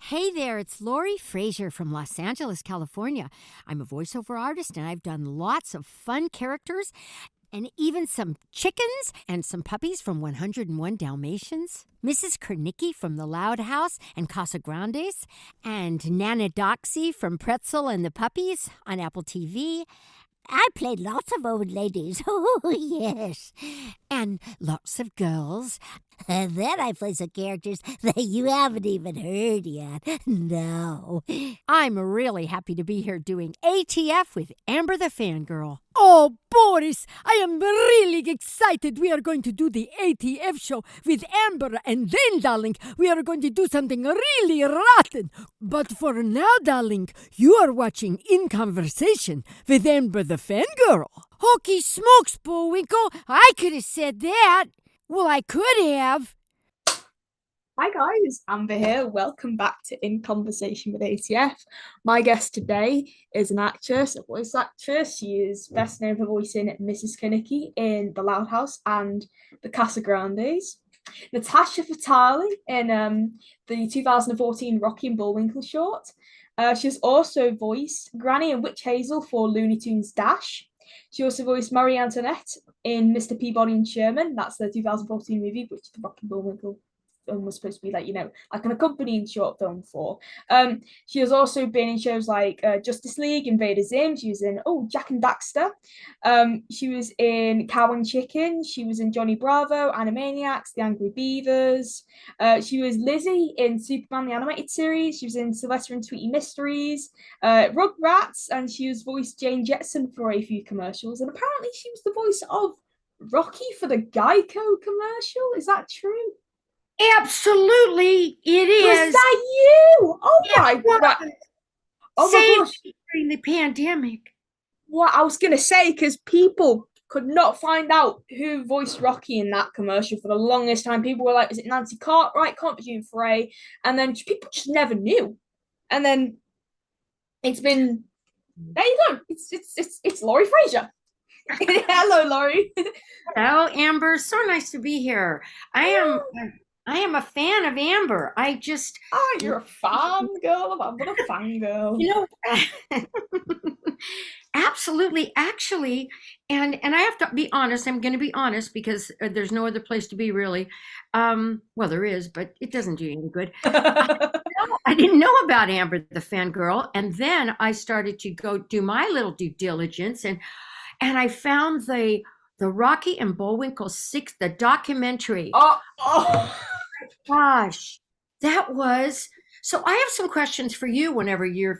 Hey there, it's Lauri Fraser from Los Angeles, California. I'm a voiceover artist and I've done lots of fun characters and even some chickens and some puppies from 101 Dalmatians, Mrs. Kernicky from The Loud House and Casagrandes, and Nana Doxy from Pretzel and the Puppies on Apple TV. I played lots of old ladies. Oh, yes. And lots of girls. And then I play some characters that you haven't even heard yet. No. I'm really happy to be here doing ATF with Amber the Fangirl. Oh, Boris, I am really excited. We are going to do the ATF show with Amber, and then, darling, we are going to do something really rotten. But for now, darling, you are watching In Conversation with Amber the Fangirl. Hokey smokes, Bullwinkle. I could have said that. Well, I could have. Hi guys, Amber here. Welcome back to In Conversation with ATF. My guest today is an actress, a voice actress. She is best known for voicing Mrs. Kernicky in The Loud House and the Casagrandes. Natasha Fatale in the 2014 Rocky and Bullwinkle short. She's also voiced Granny and Witch Hazel for Looney Tunes Dash. She also voiced Marie Antoinette in Mr. Peabody and Sherman. That's the 2014 movie, which the Rocky and Bullwinkle film was supposed to be like an accompanying short film for. She has also been in shows like Justice League, Invader Zim. She was in Jack and Daxter. She was in Cow and Chicken. She was in Johnny Bravo, Animaniacs, The Angry Beavers. She was Lizzie in Superman the Animated Series. She was in Sylvester and Tweety Mysteries, Rugrats, and she was voiced Jane Jetson for a few commercials. And apparently she was the voice of Rocky for the GEICO commercial. Is that true? Absolutely, it is. Was that you? Oh my god! Oh my gosh! During the pandemic. What I was gonna say, because people could not find out who voiced Rocky in that commercial for the longest time. People were like, "Is it Nancy Cartwright? Can't be June Frey." And then people just never knew. And then it's been there. You go. It's Lauri Fraser. Hello, Lauri. Hello, Amber. So nice to be here. I am a fan of Amber. You're a fan girl of Amber, a fan girl. Absolutely, actually, and I have to be honest. I'm going to be honest because there's no other place to be really. Well, there is, but it doesn't do you any good. I didn't know about Amber the Fangirl, and then I started to go do my little due diligence, and I found the Rocky and Bullwinkle the documentary. Oh. Gosh, that was. So I have some questions for you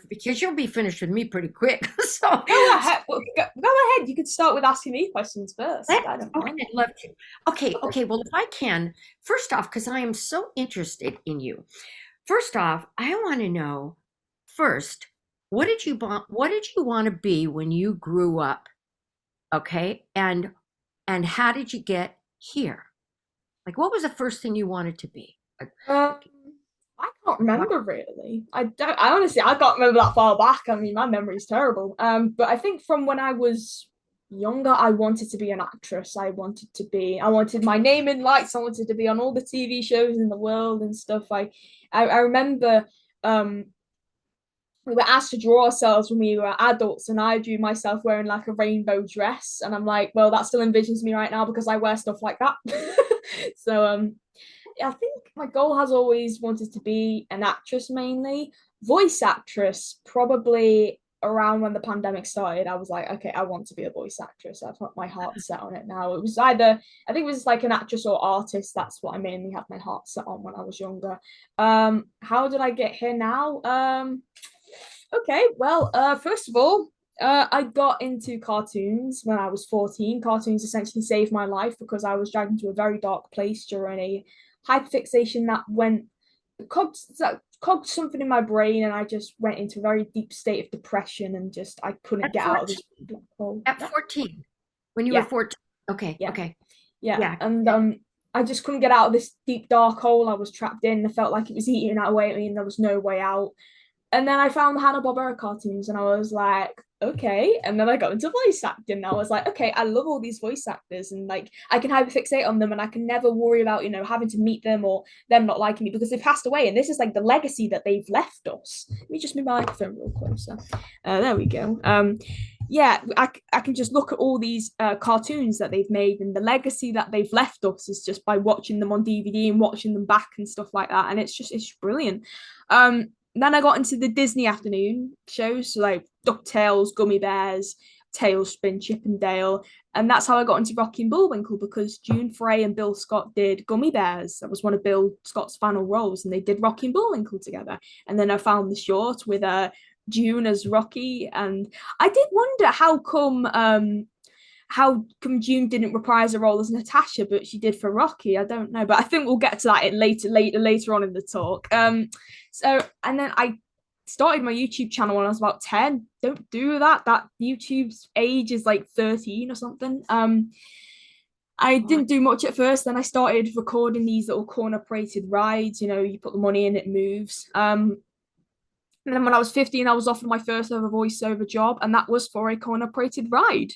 because you'll be finished with me pretty quick. So go ahead. Well, go ahead. You could start with asking me questions first. I'd love to. Okay. Well, if I can, first off, because I am so interested in you. First off, I want to know first, what did you want to be when you grew up? Okay, and how did you get here? Like, what was the first thing you wanted to be? I can't remember really. I honestly I can't remember that far back. I mean, my memory's terrible. But I think from when I was younger, I wanted to be an actress. I wanted my name in lights. I wanted to be on all the TV shows in the world and stuff. I remember we were asked to draw ourselves when we were adults, and I drew myself wearing like a rainbow dress, and I'm like, well, that still envisions me right now because I wear stuff like that. So I think my goal has always wanted to be an actress, mainly voice actress. Probably around when the pandemic started, I was like, okay, I want to be a voice actress. I've got my heart set on it now. It was either, I think it was like an actress or artist. That's what I mainly had my heart set on when I was younger. How did I get here now? Okay, well, first of all, I got into cartoons when I was 14. Cartoons essentially saved my life because I was dragged into a very dark place during a hyperfixation that cogged something in my brain, and I just went into a very deep state of depression, and just I couldn't get out of this black hole. At 14, when you were 14. Okay. Yeah. And I just couldn't get out of this deep dark hole I was trapped in. I felt like it was eating away at me, and there was no way out. And then I found the Hanna-Barbera cartoons, and I was like, okay. And then I got into voice acting. And I was like, okay, I love all these voice actors, and like I can hyperfixate on them, and I can never worry about, having to meet them or them not liking me because they've passed away. And this is like the legacy that they've left us. Let me just move my microphone real closer. There we go. Yeah, I can just look at all these cartoons that they've made, and the legacy that they've left us is just by watching them on DVD and watching them back and stuff like that. And it's brilliant. Then I got into the Disney afternoon shows, so like DuckTales, Gummy Bears, Tailspin, Chip and Dale. And that's how I got into Rocky and Bullwinkle, because June Frey and Bill Scott did Gummy Bears. That was one of Bill Scott's final roles, and they did Rocky and Bullwinkle together. And then I found the short with June as Rocky, and I did wonder how come June didn't reprise a role as Natasha, but she did for Rocky. I don't know, but I think we'll get to that later on in the talk. So and then I started my YouTube channel when I was about 10. Don't do that. That YouTube's age is like 13 or something. I didn't do much at first. Then I started recording these little corner operated rides. You put the money in, it moves. And then when I was 15, I was offered my first ever voiceover job, and that was for a corner operated ride.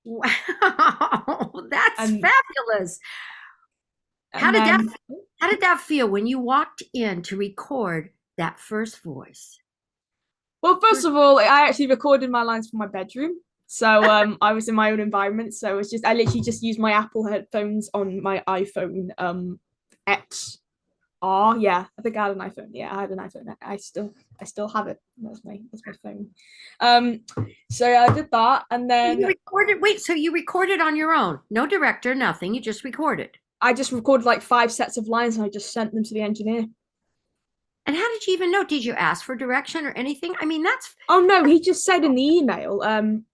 Wow, that's And fabulous. How and did that then how did that feel when you walked in to record that first voice? Well, first of all, I actually recorded my lines from my bedroom. So I was in my own environment. So it's just I literally just used my Apple headphones on my iPhone XR. Yeah, I think I had an iPhone. Yeah, I had an iPhone. I still have it. That's my phone. Um, so yeah, I did that, and You then recorded, wait, so you recorded on your own? No director, nothing. You just recorded. I just recorded like 5 sets of lines, and I just sent them to the engineer. And how did you even know? Did you ask for direction or anything? I mean, Oh no, he just said in the email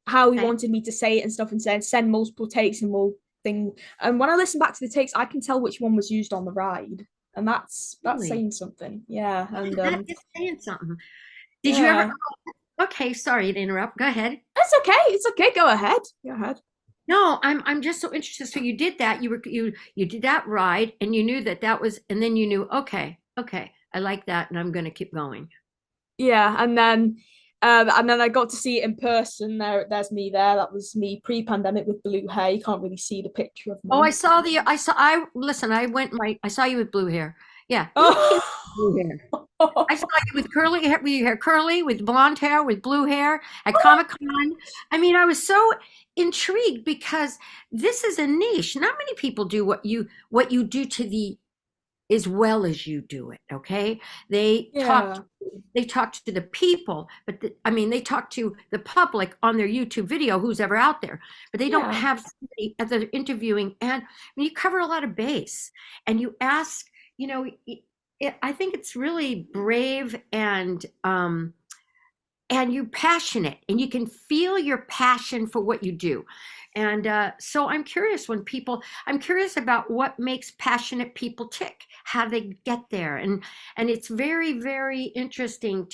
how he okay. wanted me to say it and stuff, and said send multiple takes and we'll thing. And when I listen back to the takes, I can tell which one was used on the ride, and that's Really? saying something. Yeah, and That is saying something. Did you ever? yeah, Okay, sorry to interrupt. Go ahead. it's okay. It's okay. Go ahead. Go ahead. No, I'm just so interested. So you did that. You did that ride, and you knew that was, and then you knew, okay, I like that, and I'm going to keep going. Yeah, and then I got to see it in person. There's me there. That was me pre-pandemic with blue hair. You can't really see the picture of Oh, me. I listen. I saw you with blue hair. Yeah, you were cute Oh. with blue hair. I saw you with curly hair, with your hair curly, with blonde hair, with blue hair at Comic Con. I mean, I was so intrigued because this is a niche. Not many people do what you do to the as well as you do it. Okay, they talk Yeah, they talk to the people, but I mean, they talk to the public on their YouTube video, who's ever out there, but they don't yeah, have somebody at the interviewing. And I mean, you cover a lot of base, and you ask, I think it's really brave and you're passionate and you can feel your passion for what you do. And so I'm curious about what makes passionate people tick, how they get there. And it's very, very interesting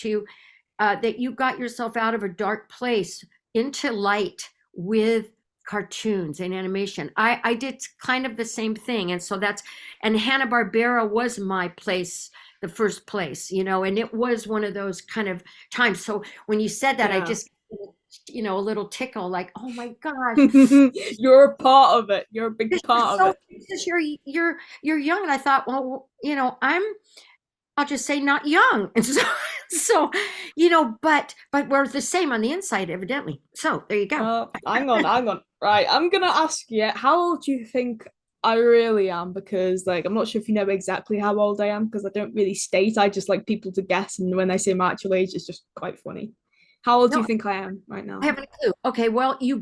that you got yourself out of a dark place into light with cartoons and animation. I did kind of the same thing. And Hanna-Barbera was my place, the first place, and it was one of those kind of times. So when you said that, I yeah. just, a little tickle, like, oh my gosh, You're a part of it. You're a big part of it. because you're young. And I thought, well, I'll just say not young. And so, but we're the same on the inside, evidently. So there you go. Hang on. Right, I'm gonna ask you, how old do you think I really am? Because like I'm not sure if you know exactly how old I am because I don't really state. I just like people to guess, and when they say my actual age, it's just quite funny. How old do you No, think I am right I now? haven't a clue. Okay, well, you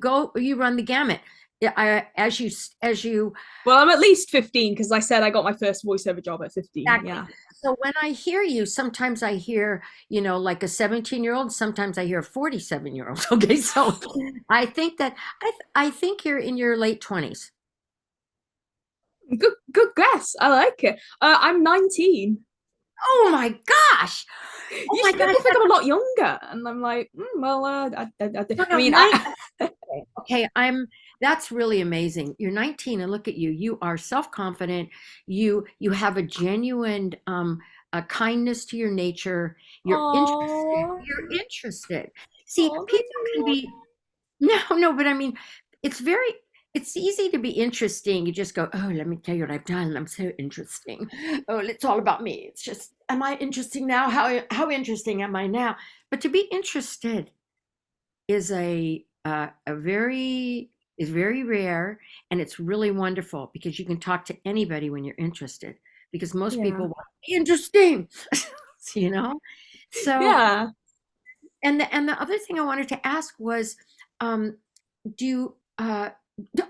run the gamut. Yeah, as you Well, I'm at least 15 because I said I got my first voiceover job at 15. exactly. Yeah. So when I hear you, sometimes I hear, like a 17-year-old, sometimes I hear a 47-year-old. Okay, so I think that I think you're in your late 20s. Good guess. I like it. I'm 19. Oh my gosh. Oh my Usually gosh. people think I'm a lot younger, and I'm like, well, No, I no, mean, okay, that's really amazing. You're 19 and look at you. You are self-confident. You have a genuine kindness to your nature. You're interested. Oh, You're interested. See, oh, people can be no, but I mean, it's very it's easy to be interesting. You just go, oh, let me tell you what I've done. I'm so interesting. Oh, it's all about me. It's just, am I interesting now? How interesting am I now? But to be interested is a very is very rare, and it's really wonderful because you can talk to anybody when you're interested, because most yeah, people want to be interesting. you know so yeah. and the other thing I wanted to ask was, um do you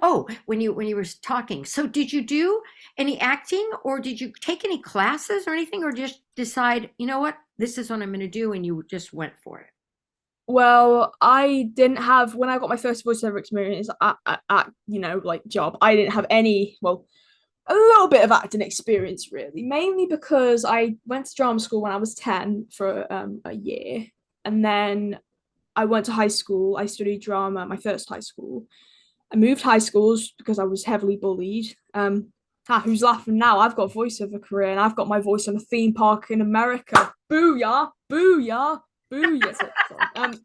oh, when you were talking, so did you do any acting, or did you take any classes or anything, or just decide, you know what, this is what I'm going to do, and you just went for it? Well, I didn't have when I got my first voiceover experience at like job. I didn't have any, well, a little bit of acting experience really, mainly because I went to drama school when I was 10 for a year, and then I went to high school. I studied drama at my first high school. I moved high schools because I was heavily bullied. Who's laughing now? I've got a voiceover career and I've got my voice on a theme park in America. Booyah! Booyah! Booyah!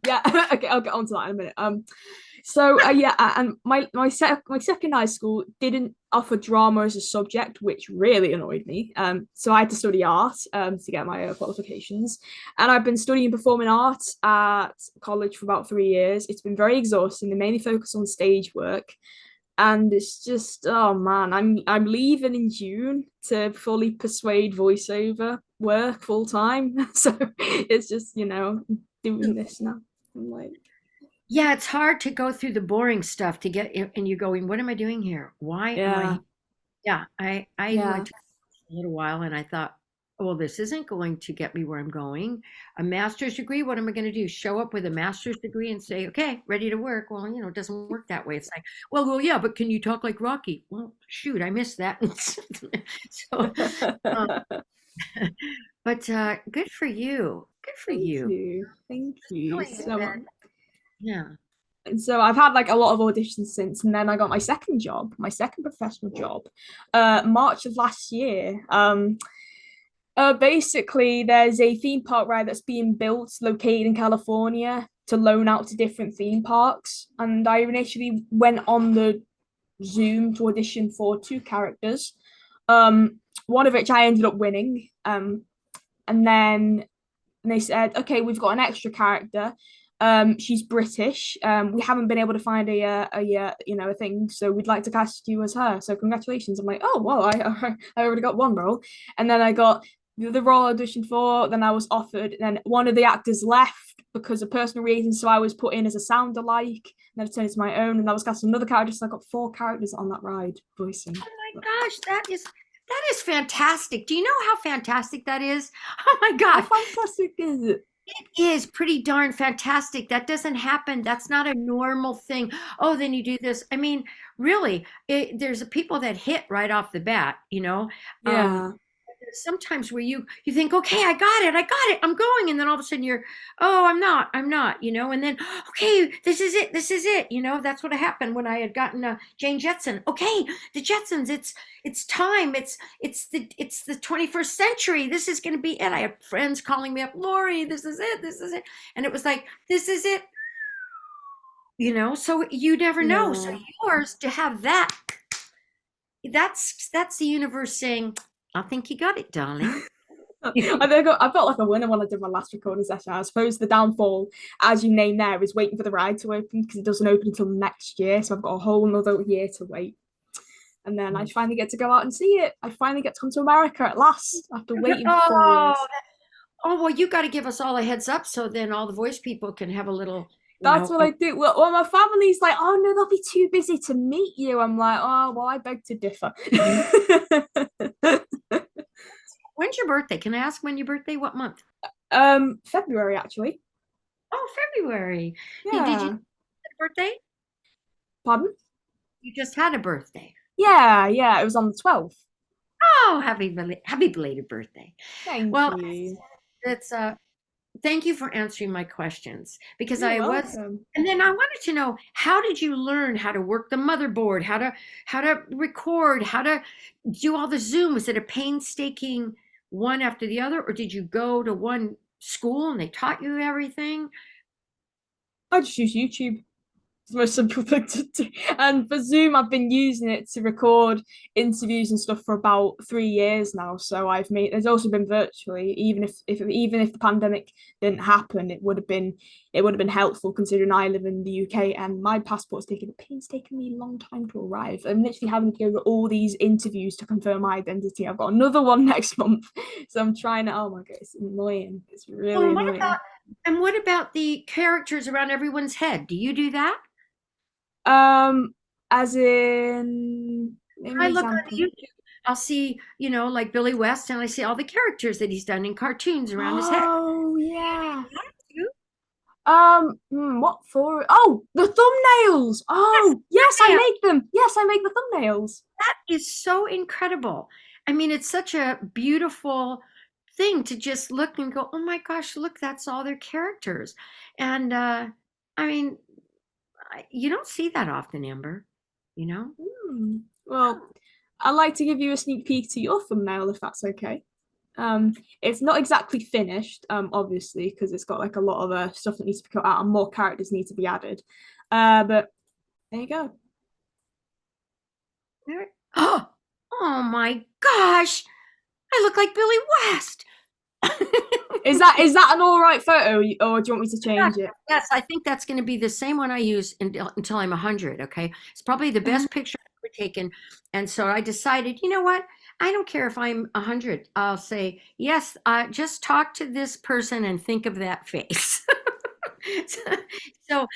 Yeah. Okay, I'll get onto that in a minute. And my second high school didn't offer drama as a subject, which really annoyed me. So I had to study art to get my qualifications, and I've been studying performing arts at college for about 3 years. It's been very exhausting. They mainly focus on stage work, and it's just, oh man, I'm leaving in June to fully persuade voiceover work full time. So it's just doing this now. I'm like, Yeah, it's hard to go through the boring stuff to get, and you're going, what am I doing here? Why am I yeah, here? Yeah, I yeah. went to a little while, and I thought, well, this isn't going to get me where I'm going. A master's degree, what am I going to do? Show up with a master's degree and say, okay, ready to work? Well, it doesn't work that way. It's like, well, yeah, but can you talk like Rocky? Well, shoot, I missed that. so, um, but good for you. Good for Thank you. you. Thank you. Really, yeah. And so I've had like a lot of auditions since, and then I got my second professional job, March of last year. Basically, there's a theme park ride that's being built, located in California, to loan out to different theme parks. And I initially went on the Zoom to audition for two characters. One of which I ended up winning. And then they said, okay, we've got an extra character. She's British. We haven't been able to find a thing, so we'd like to cast you as her. So congratulations. I'm like, oh well, I already got one role, and then I got the role I auditioned for. Then I was offered, and then one of the actors left because of personal reasons, so I was put in as a sound alike. And then I turned it to my own, and I was cast another character. So I got four characters on that ride voicing. Oh my gosh, that is fantastic. Do you know how fantastic that is? Oh my How God. fantastic is it? It is pretty darn fantastic. That doesn't happen. That's not a normal thing. Oh, then you do this. I mean, really, there's people that hit right off the bat, Yeah. sometimes where you think, okay, I got it, I'm going, and then all of a sudden you're, oh, I'm not, and then, okay, this is it, that's what happened when I had gotten Jane Jetson. Okay, the Jetsons, it's time, it's the 21st century, this is going to be it. I have friends calling me up, Lauri, this is it, and it was like, this is it, so you never know. So Yeah. yours to have that's the universe saying, I think you got it, darling. I've got like a winner when I did my last recording session. I suppose the downfall, as you name there, is waiting for the ride to open because it doesn't open until next year. So I've got a whole another year to wait. And then I finally get to go out and see it. I finally get to come to America at last after waiting for 4 years. Oh, well, you got to give us all a heads up so then all the voice people can have a little, That's what I do. Well, my family's like, oh no, they'll be too busy to meet you. I'm like, oh well, I beg to differ. when's your birthday? Can I ask when your birthday? What month? February actually. Oh, February. Did you Yeah. have a birthday? Pardon? You just had a birthday. Yeah, yeah. It was on the 12th. Oh, happy belated birthday. Thank Well, you. it's thank you for answering my questions, because You're I was, welcome. and then I wanted to know, how did you learn how to work the motherboard, how to record, how to do all the Zoom? Was it a painstaking one after the other, or did you go to one school and they taught you everything? I just use YouTube. It's the most simple thing to do. And for Zoom, I've been using it to record interviews and stuff for about 3 years now. So I've made. There's also been virtually, even if the pandemic didn't happen, it would have been helpful considering I live in the UK and my passport's taken a painstakingly long time to arrive. I'm literally having to go over all these interviews to confirm my identity. I've got another one next month, so I'm trying to. Oh my god, it's annoying. It's really Well, annoying. what about the characters around everyone's head? Do you do that? Um, as in, name an I look on example. YouTube, I'll see, like Billy West, and I see all the characters that he's done in cartoons around his head. Oh yeah. What for? Oh, the thumbnails. Yes, Oh, yes, I thumbnail. make them. Yes, I make the thumbnails. That is so incredible. I mean, it's such a beautiful thing to just look and go, oh my gosh, look, that's all their characters. And I mean, you don't see that often, Amber, you know? Well, I'd like to give you a sneak peek to your thumbnail if that's okay. It's not exactly finished, obviously, because it's got like a lot of stuff that needs to be cut out and more characters need to be added. But there you go. Oh, oh my gosh, I look like Billy West. Is that an all right photo, or do you want me to Yes, change it? yes, I think that's going to be the same one I use until I'm 100. Okay, it's probably the best picture I've ever taken, and so I decided, you know what? I don't care if I'm 100. I'll say yes. Just talk to this person and think of that face. so, so,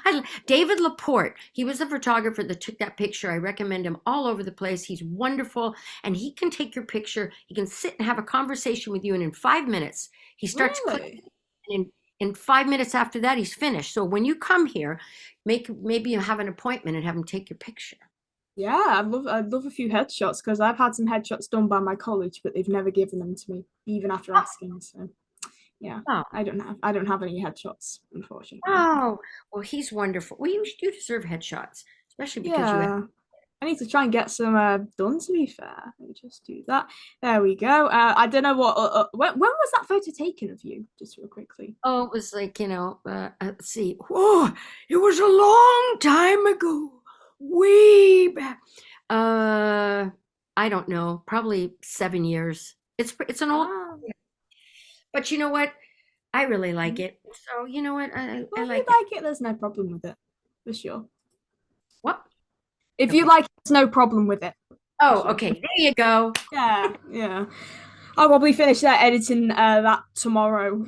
yeah, David Laporte. He was the photographer that took that picture. I recommend him all over the place. He's wonderful, and he can take your picture. He can sit and have a conversation with you, and in 5 minutes, he starts clicking. Really? And in 5 minutes after that, he's finished. So when you come here, maybe you have an appointment and have him take your picture. Yeah, I'd love a few headshots because I've had some headshots done by my college, but they've never given them to me, even after asking. So yeah, Oh, I don't have any headshots, unfortunately. oh, well, he's wonderful. Well, you deserve headshots, especially because you have. Yeah. I need to try and get some done, to be fair. Let me just do that. There we go. I don't know when was that photo taken of you? Just real quickly. Oh, it was like, let's see. Whoa, it was a long time ago. Way back. I don't know, probably 7 years. It's an old, Ah, but you know what? I really like mhm. it. So you know what? I Well, if you like it. like it, there's no problem with it, for sure. What? If you Okay. like it, there's no problem with it, for Oh, sure. okay. There you go. Yeah, yeah. I'll probably finish that editing that tomorrow.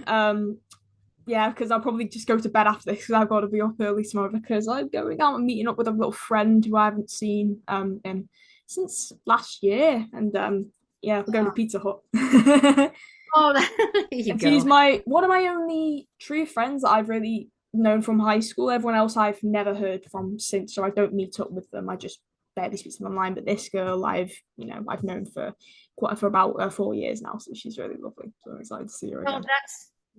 Yeah, because I'll probably just go to bed after this because I've got to be up early tomorrow because I'm going out and meeting up with a little friend who I haven't seen in since last year, and yeah, we're going to Pizza Hut. Oh, there you And he's go. my one of my only true friends that I've really known from high school. Everyone else I've never heard from since, so I don't meet up with them. I just barely speak to them online. But this girl, I've known for about 4 years now, so she's really lovely. So I'm excited to see her Well, again.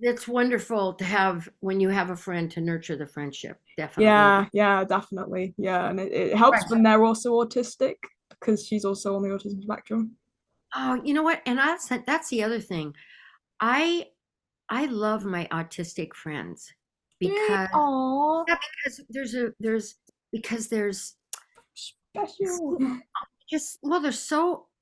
that's wonderful to have when you have a friend to nurture the friendship. Definitely. Yeah, yeah, definitely. Yeah, and it helps Right. when they're also autistic because she's also on the autism spectrum. Oh, you know what? And that's the other thing. I I love my autistic friends because Oh, yeah, because there's special. just well,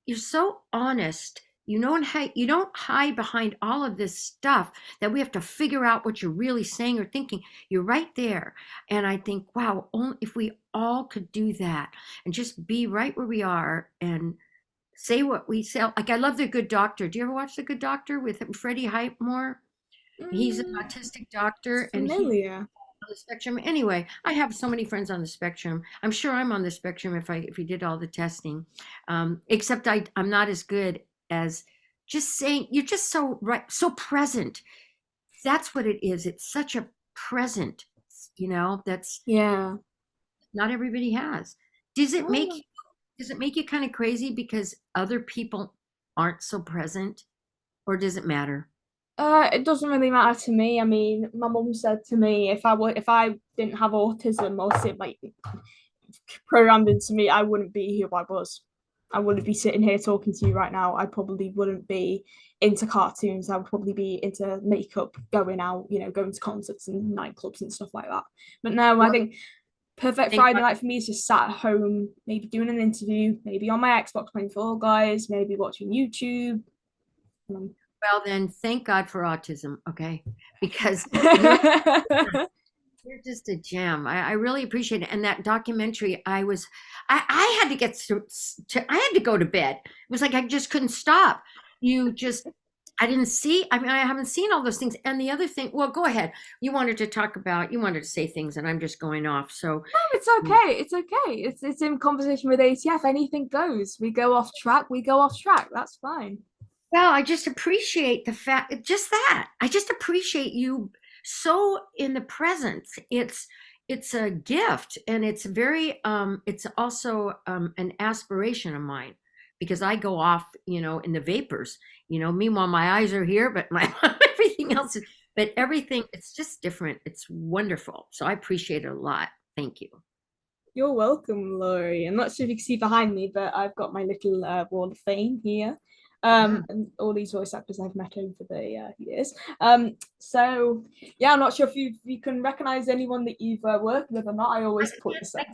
you're so honest. You don't hide behind all of this stuff that we have to figure out what you're really saying or thinking. You're right there. And I think, wow, only if we all could do that and just be right where we are and say what we say. Like I love The Good Doctor. Do you ever watch The Good Doctor with Freddie Hypemore? He's an Mm, autistic it's doctor and he familiar. on the spectrum. Anyway, I have so many friends on the spectrum. I'm sure I'm on the spectrum if we did all the testing. Except I'm not as good as just saying you're just so right, so present. That's what it is. It's such a present, that's Yeah. not everybody has. Does it make Oh, does it make you kind of crazy because other people aren't so present, or does it matter? it doesn't really matter to me. I mean, my mum said to me if I didn't have autism or like programmed into me, I wouldn't be who I was. I wouldn't be sitting here talking to you right now. I probably wouldn't be into cartoons. I would probably be into makeup, going out, going to concerts and nightclubs and stuff like that. But no, I think perfect Friday night for me is just sat at home, maybe doing an interview, maybe on my Xbox playing Fall Guys, maybe watching YouTube. Well, then thank God for autism, okay? Because you're just a gem. I really appreciate it. And that documentary, I had to get I had to go to bed. It was like I just couldn't stop. I didn't see, I haven't seen all those things. And the other thing, well, go ahead. You wanted to say things, and I'm just going off. So no, it's okay. It's okay. It's in conversation with ATF. Anything goes. We go off track. That's fine. Well, I just appreciate the fact, just that. I just appreciate you so in the present. It's a gift, and it's it's also an aspiration of mine, because I go off, in the vapors, meanwhile my eyes are here, but my everything else it's just different. It's wonderful. So I appreciate it a lot. Thank you. You're welcome, Lauri. I'm not sure if you can see behind me, but I've got my little wall of fame here. And all these voice actors I've met over the years. So yeah, I'm not sure if you can recognize anyone that you've worked with or not. I always put this up.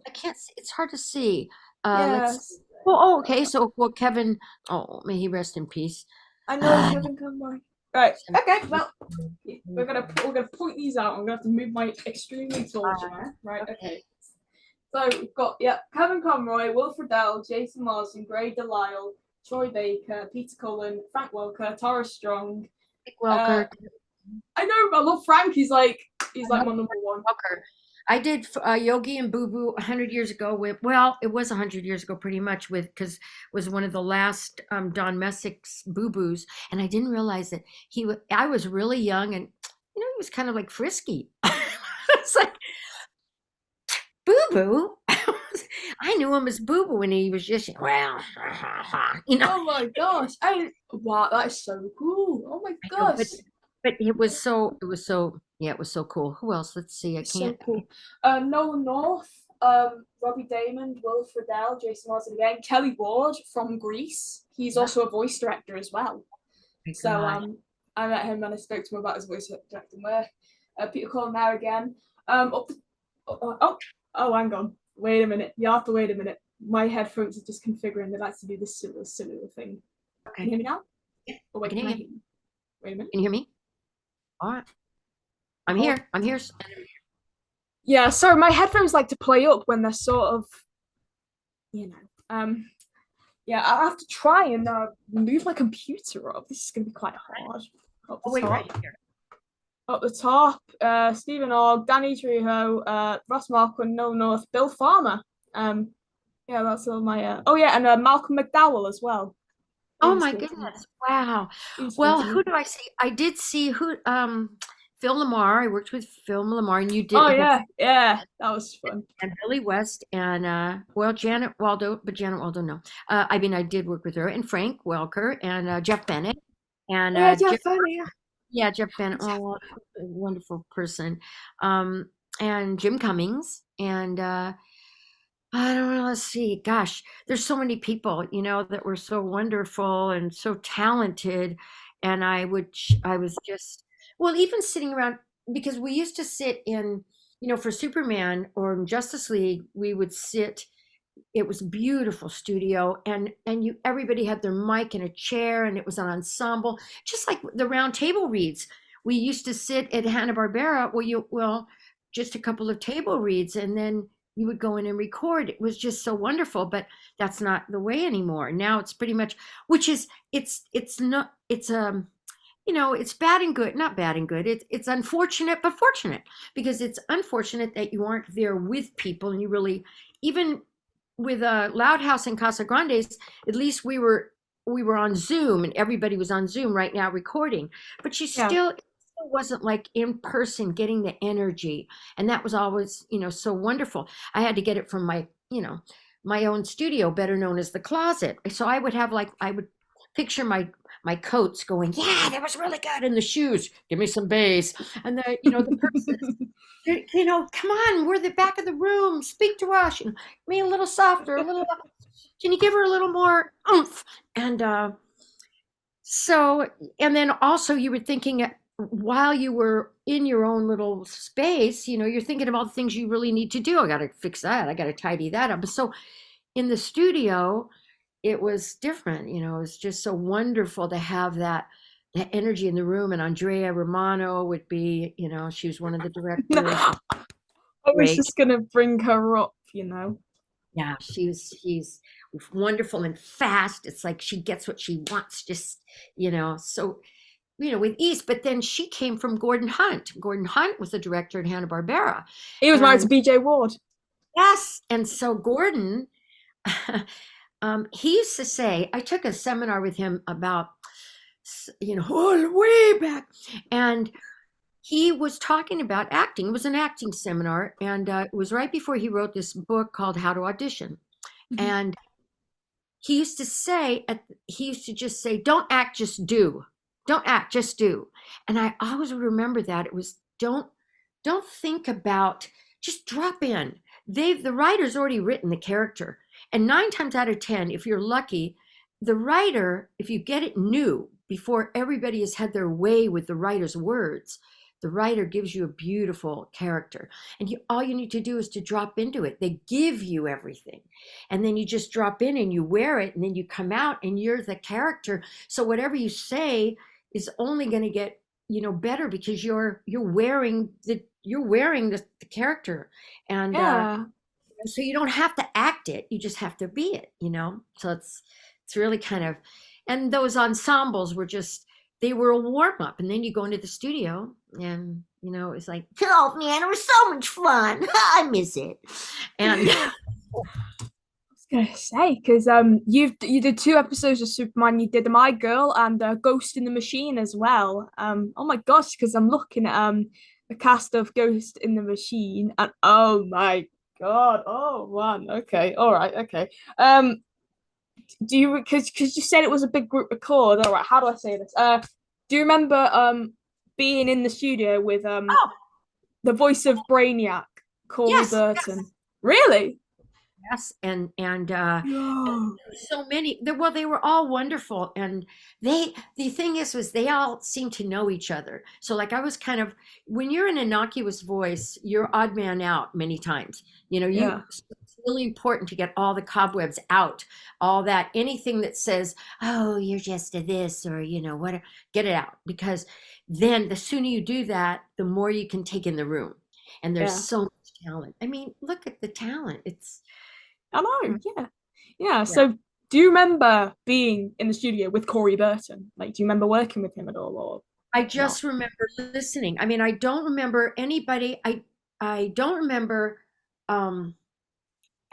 I can't see. It's hard to see. Yes. Okay. So, Kevin. Oh, may he rest in peace. I know Kevin Conroy. Right. Okay. Well, we're gonna point these out. I'm gonna have to move my extremely tall chair. Right. Okay. So we've got Kevin Conroy, Will Friedle, Jason Marsden, Gray Delisle, Troy Baker, Peter Cullen, Frank Welker, Tara Strong. Welker. I know, I love Frank. He's like my number one. Welker. I did Yogi and Boo Boo 100 years ago it was 100 years ago pretty much, because it was one of the last Don Messick's Boo Boos, and I didn't realize that I was really young, and he was kind of like frisky. It's like, Boo Boo. I knew him as Boo Boo, and he was just Oh my gosh! Wow, that is so cool. Oh my gosh! But it was so cool. Who else? Let's see. I can't. So cool. Nolan North, Robbie Damon, Will Friedle, Jason Marsden again, Kelly Ward from Grease. He's also a voice director as well. So I met him and I spoke to him about his voice directing work. Peter Cullen there again. Hang on. Wait a minute. You have to wait a minute. My headphones are just configuring. They like to do this silly thing. Okay. Can you hear me now? Yeah. Oh, wait, can you hear me? Wait a minute. Can you hear me? All right. I'm here. Yeah, sorry, my headphones like to play up when they're sort of, yeah, I have to try and move my computer up. This is going to be quite hard. Right here. Up the top, Stephen Ogg, Danny Trejo, Ross Marquand, Noel North, Bill Farmer. That's all my. And Malcolm McDowell as well. Oh my goodness! Wow. Well, who do I see? I did see Phil Lamar. I worked with Phil Lamar, and you did. Oh yeah, that was fun. And Billy West, and Janet Waldo, but Janet Waldo, no. I did work with her, and Frank Welker, and Jeff Bennett, and Jeff Bennett. Yeah, Jeff Bennett. Oh, a wonderful person. And Jim Cummings, and I don't know. Let's see. Gosh, there's so many people, that were so wonderful and so talented. And I was just, well, even sitting around, because we used to sit in, for Superman or in Justice League, we would sit. It was a beautiful studio, and everybody had their mic and a chair, and it was an ensemble, just like the round table reads. We used to sit at Hanna-Barbera. Just a couple of table reads, and then you would go in and record. It was just so wonderful, but that's not the way anymore. Now it's pretty much, it's bad and good, not bad and good. It's unfortunate, but fortunate, because it's unfortunate that you aren't there with people, and you really, even with Loud House and Casagrandes, at least we were on Zoom, and everybody was on Zoom right now recording, but still wasn't like in person getting the energy, and that was always so wonderful. I had to get it from my my own studio, better known as the closet. So I would have I would picture my coats going, yeah, that was really good, and the shoes, give me some bass, and the purses, come on, we're the back of the room, speak to us, be a little softer, a little. can you give her a little more oomph? And so, and then also you were thinking while you were in your own little space, you're thinking about the things you really need to do. I got to fix that. I got to tidy that up. But so in the studio, it was different. It was just so wonderful to have that energy in the room. And Andrea Romano would be, she was one of the directors. I was Great. just gonna bring her up, Yeah, she's wonderful and fast. It's like she gets what she wants, just, so, with ease. But then she came from Gordon Hunt. Gordon Hunt was the director at Hanna-Barbera. He was married to And BJ Ward. yes, and so Gordon, he used to say, I took a seminar with him about, way back, and he was talking about acting. It was an acting seminar, and it was right before he wrote this book called How to Audition. And he used to just say, don't act, just do. Don't act, just do. And I always remember that. It was don't think about, just drop in. The writer's already written the character. And 9 times out of 10, if you're lucky, the writer, if you get it new before everybody has had their way with the writer's words, the writer gives you a beautiful character. And all you need to do is to drop into it. They give you everything. And then you just drop in and you wear it, and then you come out and you're the character. So whatever you say is only going to get, better, because you're wearing the character. And so you don't have to act it, you just have to be it, so it's really kind of, and those ensembles were just, they were a warm-up, and then you go into the studio and it's like, oh man, it was so much fun. I miss it. And I was gonna say, because you did 2 episodes of Superman. You did My Girl and Ghost in the Machine as well. Oh my gosh, because I'm looking at the cast of Ghost in the Machine, and oh my god, oh man, okay, all right, okay. Do you, because you said it was a big group record? All right, how do I say this? Do you remember being in the studio with the voice of Brainiac, Corey Burton? Yes. Really? Yes, and so many. They were all wonderful, and the thing was they all seemed to know each other. So like I was kind of, when you're an innocuous voice, you're odd man out many times. It's really important to get all the cobwebs out, all that, anything that says, oh, you're just a this, or whatever, get it out, because then the sooner you do that, the more you can take in the room. And there's so much talent. I mean, look at the talent. I know, yeah. So, do you remember being in the studio with Corey Burton? Like, do you remember working with him at all? Or I just remember listening. I mean, I don't remember anybody. I don't remember. I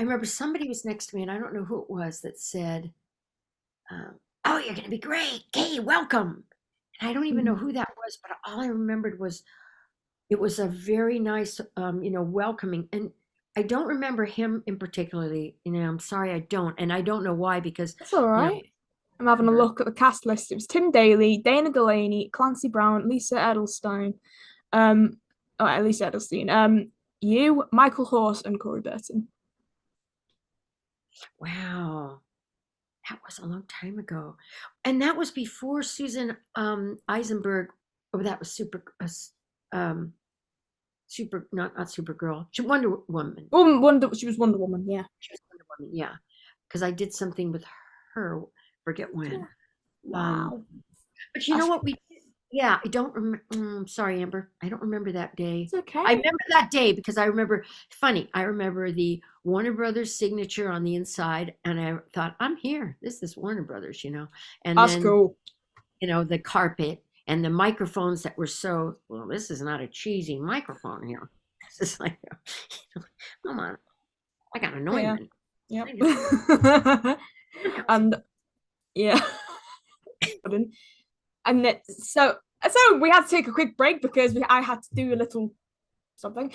remember somebody was next to me, and I don't know who it was, that said, "Oh, you're going to be great. Hey, welcome." And I don't even know who that was, but all I remembered was it was a very nice, welcoming. And I don't remember him in particularly. I'm sorry, I don't, and I don't know why, because that's all right. I'm having a look at the cast list. It was Tim Daly, Dana Delaney, Clancy Brown, Lisa Edelstein, Lisa Edelstein, you, Michael Horse, and Corey Burton. Wow, that was a long time ago, and that was before Susan Eisenberg. Oh, that was super. Not Supergirl. Wonder Woman. She was Wonder Woman. Yeah. She was Wonder Woman. Yeah, because I did something with her. Forget when. Wow. But you know what we did? Yeah, I don't remember. Sorry, Amber. I don't remember that day. It's okay. I remember that day because I remember. Funny. I remember the Warner Brothers signature on the inside, and I thought, I'm here. This is Warner Brothers, And that's then, cool. The carpet. And the microphones that were so, well, this is not a cheesy microphone here. This is like, come on, I got anointment. Yeah. And and so we had to take a quick break because I had to do a little something.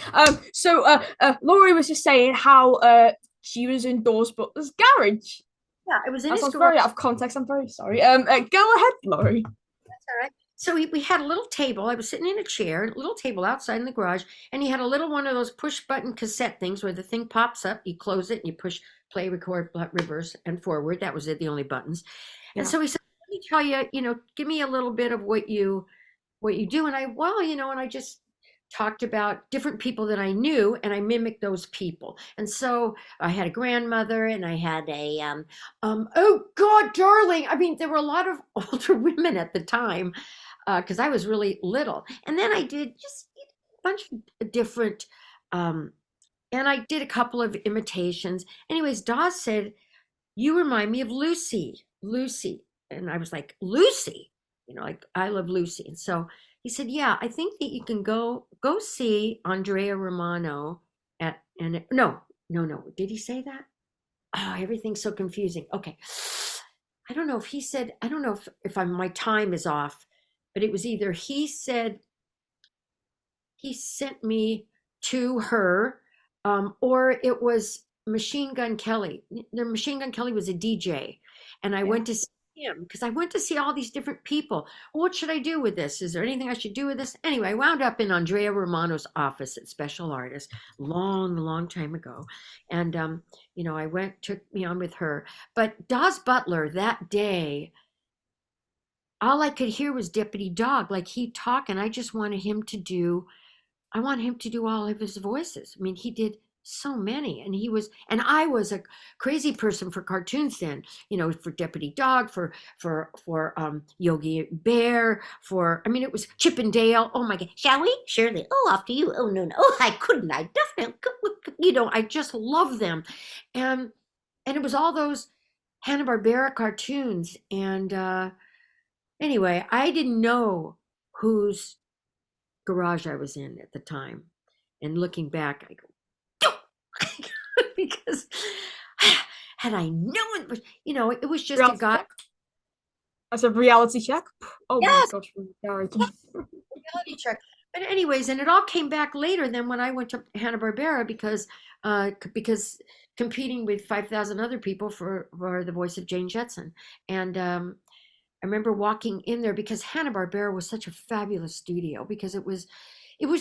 So Lauri was just saying how she was in Doors Butler's garage. Yeah, it was in his garage. Very out of context. I'm very sorry. Go ahead, Lauri. That's all right. So we had a little table. I was sitting in a chair, a little table outside in the garage, and he had a little one of those push button cassette things where the thing pops up, you close it, and you push play, record, reverse, and forward. That was it, the only buttons. And Yeah. so he said, let me tell you, give me a little bit of what you do. And and I just talked about different people that I knew, and I mimicked those people. And so I had a grandmother, and I had a oh God, darling. I mean, there were a lot of older women at the time, because I was really little. And then I did just a bunch of different, um, and I did a couple of imitations. Anyways, Dawes said, "You remind me of Lucy, Lucy." And I was like, "Lucy?" Like, I love Lucy. And so he said, "Yeah, I think that you can go see Andrea Romano at," and no, no, no. Did he say that? Oh, everything's so confusing. Okay. I don't know if he said, I don't know if my time is off, but it was either he said he sent me to her, or it was Machine Gun Kelly. The Machine Gun Kelly was a DJ, and I Yeah. went to see him because I went to see all these different people. What should I do with this? Is there anything I should do with this? Anyway, I wound up in Andrea Romano's office at Special Artists, long, long time ago, and I took me on with her. But Dawes Butler that day, all I could hear was Deputy Dog, like he'd talk, and I want him to do all of his voices. I mean, he did so many, and I was a crazy person for cartoons then, for Deputy Dog, for Yogi Bear, I mean, it was Chip and Dale. Oh my God. Shall we? Shirley. Oh, after you. Oh, no, no. Oh, I couldn't. I definitely, I just love them. And it was all those Hanna-Barbera cartoons. And anyway, I didn't know whose garage I was in at the time. And looking back, I go, because had I known, it was just a Reality guy. check. That's a reality check. Oh my Yes, gosh, sorry. reality check. But anyways, and it all came back later than when I went to Hanna-Barbera because competing with 5,000 other people for the voice of Jane Jetson. And I remember walking in there because Hanna-Barbera was such a fabulous studio, because it was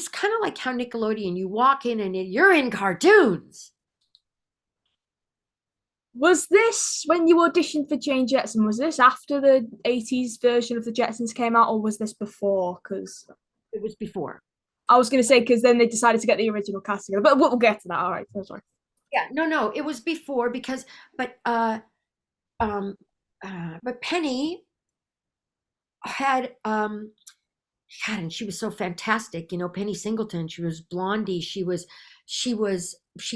kind of like how Nickelodeon, you walk in and you're in cartoons. Was this when you auditioned for Jane Jetson? Was this after the 80s version of the Jetsons came out, or was this before? Because It was before. I was going to say, because then they decided to get the original cast together. But we'll get to that. All right. So sorry. Yeah, no, it was before because, um, but Penny had, God, and she was so fantastic, Penny Singleton. She was Blondie. She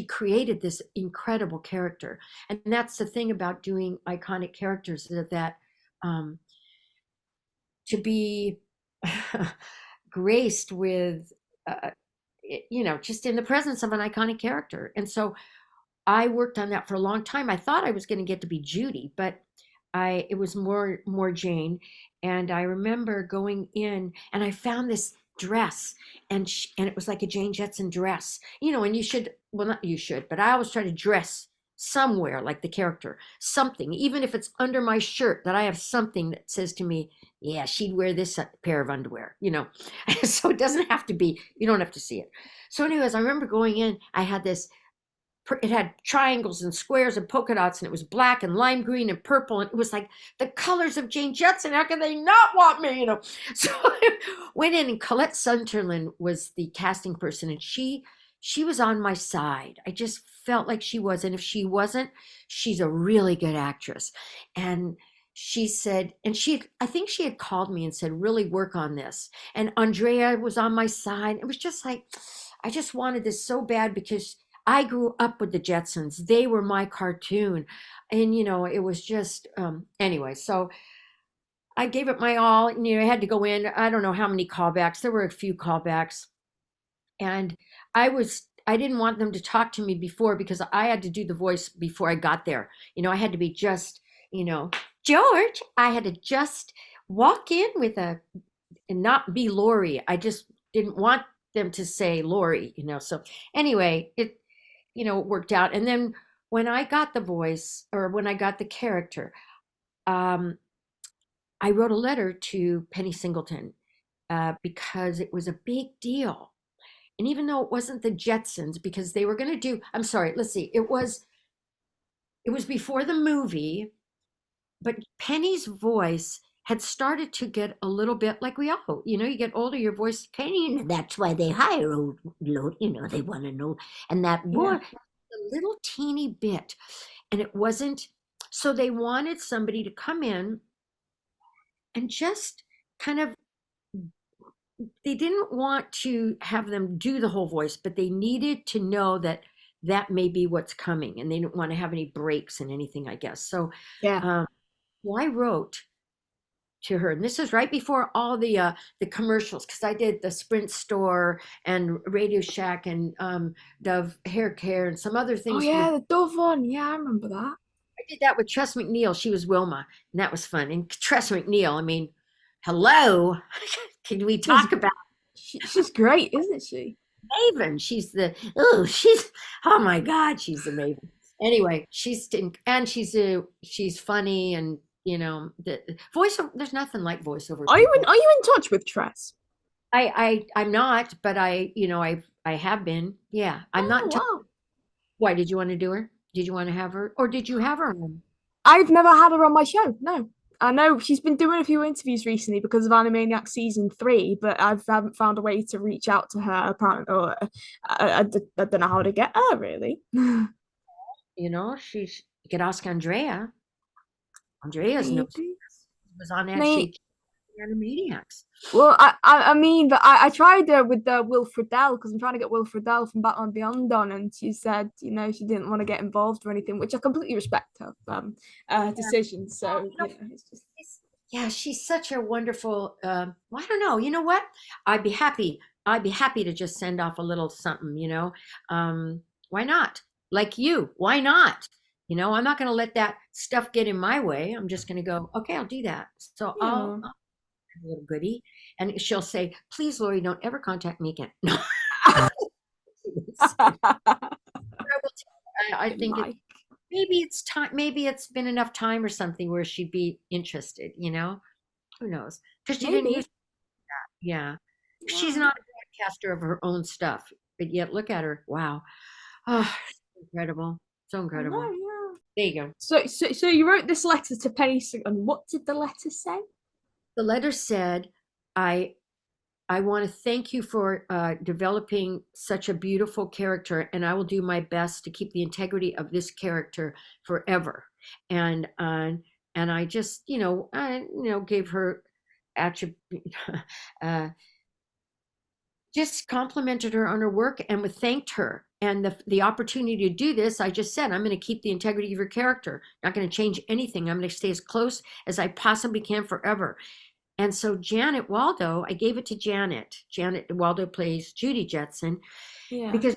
created this incredible character, and that's the thing about doing iconic characters, that to be graced with, just in the presence of an iconic character. And so I worked on that for a long time. I thought I was going to get to be Judy, but it was more Jane. And I remember going in and I found this dress, and it was like a Jane Jetson dress, and not you should, but I always try to dress somewhere like the character, something, even if it's under my shirt, that I have something that says to me, yeah, she'd wear this pair of underwear, so it doesn't have to be, you don't have to see it. So anyways, I remember going in, it had triangles and squares and polka dots, and it was black and lime green and purple, and it was like the colors of Jane Jetson. How can they not want me, So I went in, and Colette Sunderland was the casting person, and she was on my side. I just felt like she was, and if she wasn't, she's a really good actress. And she said, I think she had called me and said, really work on this. And Andrea was on my side. It was just like, I just wanted this so bad, because I grew up with the Jetsons. They were my cartoon. And, it was just, anyway, so I gave it my all. And, I had to go in. I don't know how many callbacks. There were a few callbacks. And I didn't want them to talk to me before, because I had to do the voice before I got there. I had to be just, George, I had to just walk in and not be Lauri. I just didn't want them to say Lauri, So anyway, it worked out. And then when I got the voice, or when I got the character, I wrote a letter to Penny Singleton, because it was a big deal. And even though it wasn't the Jetsons, because they were going to do, I'm sorry, let's see, it was it was before the movie, but Penny's voice had started to get a little bit like we all, you get older, your voice, Penny, and that's why they hire old, they want to know. And that Yeah. voice, a little teeny bit. And it wasn't, so they wanted somebody to come in and just kind of, they didn't want to have them do the whole voice, but they needed to know that that may be what's coming. And they didn't want to have any breaks in anything, I guess. So, Yeah. well, I wrote to her, and this is right before all the commercials, because I did the Sprint store and Radio Shack and Dove Hair Care and some other Oh things. yeah, the Dove one. Yeah, I remember that. I did that with Tress McNeil. She was Wilma, and that was fun. And Tress McNeil, I mean, hello, can we talk about She's great, isn't she? Maven? She's oh my God, she's the Maven. Anyway, and she's funny, and the voiceover. There's nothing like voiceover. Are you in touch with Tress? I'm not, but I have been. Yeah, I'm not. Wow. Why did you want to do her? Did you want to have her, or did you have her on? I've never had her on my show. No. I know she's been doing a few interviews recently because of Animaniacs season 3, but I haven't found a way to reach out to her. Apparently, or I don't know how to get her really. You could ask Andrea. Andrea's no was on actually Animaniacs. Well, I mean, but I tried with Will Friedle because I'm trying to get Will Friedle from Batman Beyond on, and she said, she didn't want to get involved or anything, which I completely respect her decision. So it's just. Yeah, she's such a wonderful. I don't know. You know what? I'd be happy to just send off a little something. Why not? Like you, why not? I'm not going to let that stuff get in my way. I'm just going to go, okay, I'll do that. So I'll a little goodie. And she'll say, please, Lauri, don't ever contact me again. No. I think maybe it's time. Maybe it's been enough time or something where she'd be interested, who knows? Because she didn't use that. Yeah. She's not a broadcaster of her own stuff, but yet look at her. Wow. Oh, incredible. So incredible. Yeah. There you go. So you wrote this letter to Penny, and what did the letter say? The letter said, I want to thank you for developing such a beautiful character, and I will do my best to keep the integrity of this character forever. And I just, gave her just complimented her on her work and thanked her. And the opportunity to do this, I just said, I'm going to keep the integrity of your character. Not going to change anything. I'm going to stay as close as I possibly can forever. And so Janet Waldo, I gave it to Janet. Janet Waldo plays Judy Jetson, because